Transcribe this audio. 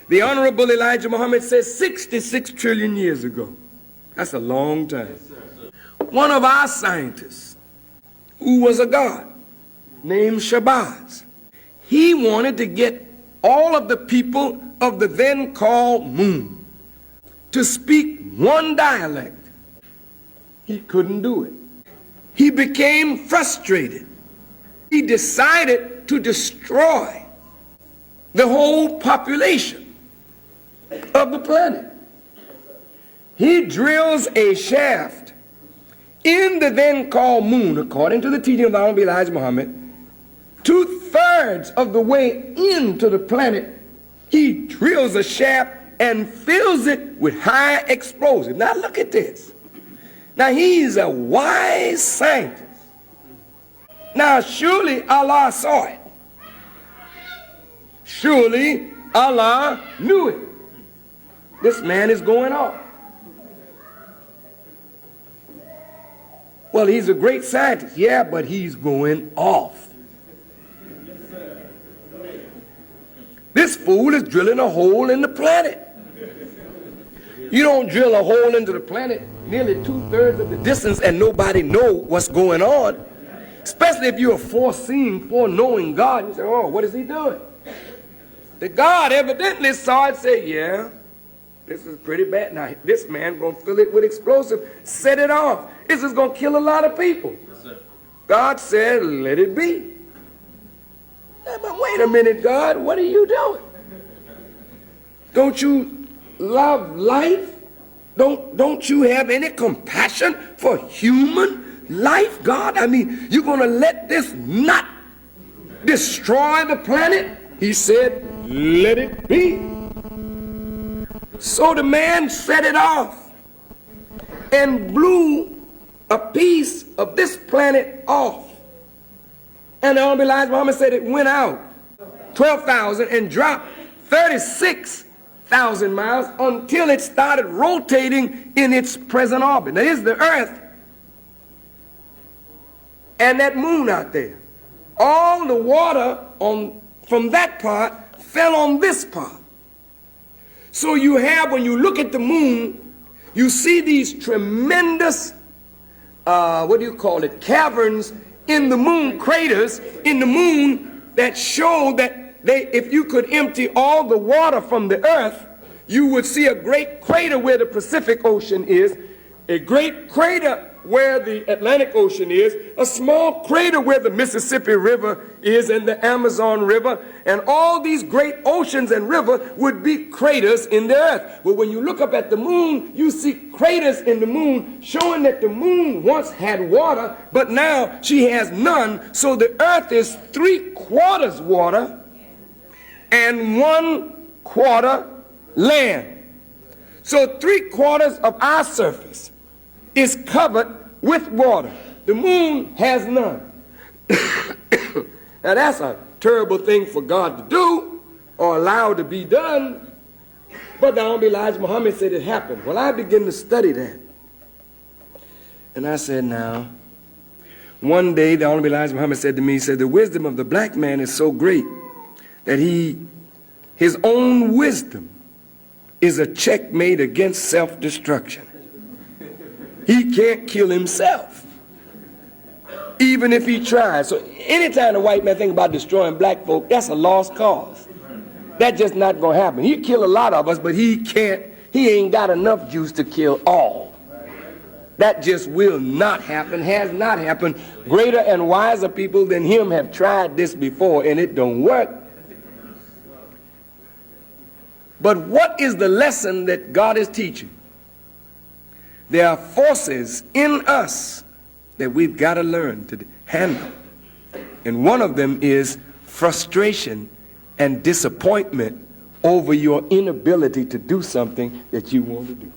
The Honorable Elijah Muhammad says 66 trillion years ago. That's a long time. One of our scientists, who was a god, named Shabazz, he wanted to get all of the people of the then called moon to speak one dialect. He couldn't do it. He became frustrated. He decided to destroy the whole population of the planet. He drills a shaft in the then called moon, according to the teaching of the Honorable Elijah Muhammad, 2/3 of the way into the planet. He drills a shaft and fills it with high explosive. Now look at this. Now he's a wise scientist. Now surely Allah saw it. Surely Allah knew it. This man is going off. Well, he's a great scientist. Yeah, but he's going off. This fool is drilling a hole in the planet. You don't drill a hole into the planet nearly 2/3 of the distance and nobody know what's going on. Especially if you're a foreseeing, foreknowing God. You say, oh, what is he doing? The God evidently saw it and said, yeah, this is pretty bad. Now, this man going to fill it with explosive, set it off. This is going to kill a lot of people. Yes, God said, let it be. Yeah, but wait a minute, God, what are you doing? Don't you love life? Don't you have any compassion for human life, God? I mean, you're going to let this nut destroy the planet? He said, let it be. So the man set it off and blew a piece of this planet off. And the Honorable Elijah Muhammad said it went out 12,000 and dropped 36,000 miles until it started rotating in its present orbit. Now here's the earth and that moon out there. All the water from that part fell on this part. So you have, when you look at the moon, you see these tremendous, caverns in the moon, craters in the moon that show that if you could empty all the water from the earth, you would see a great crater where the Pacific Ocean is, a great crater where the Atlantic Ocean is, a small crater where the Mississippi River is and the Amazon River, and all these great oceans and rivers would be craters in the earth. But when you look up at the moon, you see craters in the moon showing that the moon once had water, but now she has none. So the earth is 3/4 water and 1/4 land. So 3/4 of our surface is covered with water. The moon has none. Now that's a terrible thing for God to do or allow to be done. But the Honorable Elijah Muhammad said it happened. Well, I began to study that. And I said, now, one day the Honorable Elijah Muhammad said to me, he said, the wisdom of the black man is so great that his own wisdom is a checkmate against self-destruction. He can't kill himself, even if he tries. So anytime the white man thinks about destroying black folk, that's a lost cause. That's just not going to happen. He'll kill a lot of us, but he ain't got enough juice to kill all. That just will not happen, has not happened. Greater and wiser people than him have tried this before, and it don't work. But what is the lesson that God is teaching? There are forces in us that we've got to learn to handle. And one of them is frustration and disappointment over your inability to do something that you want to do.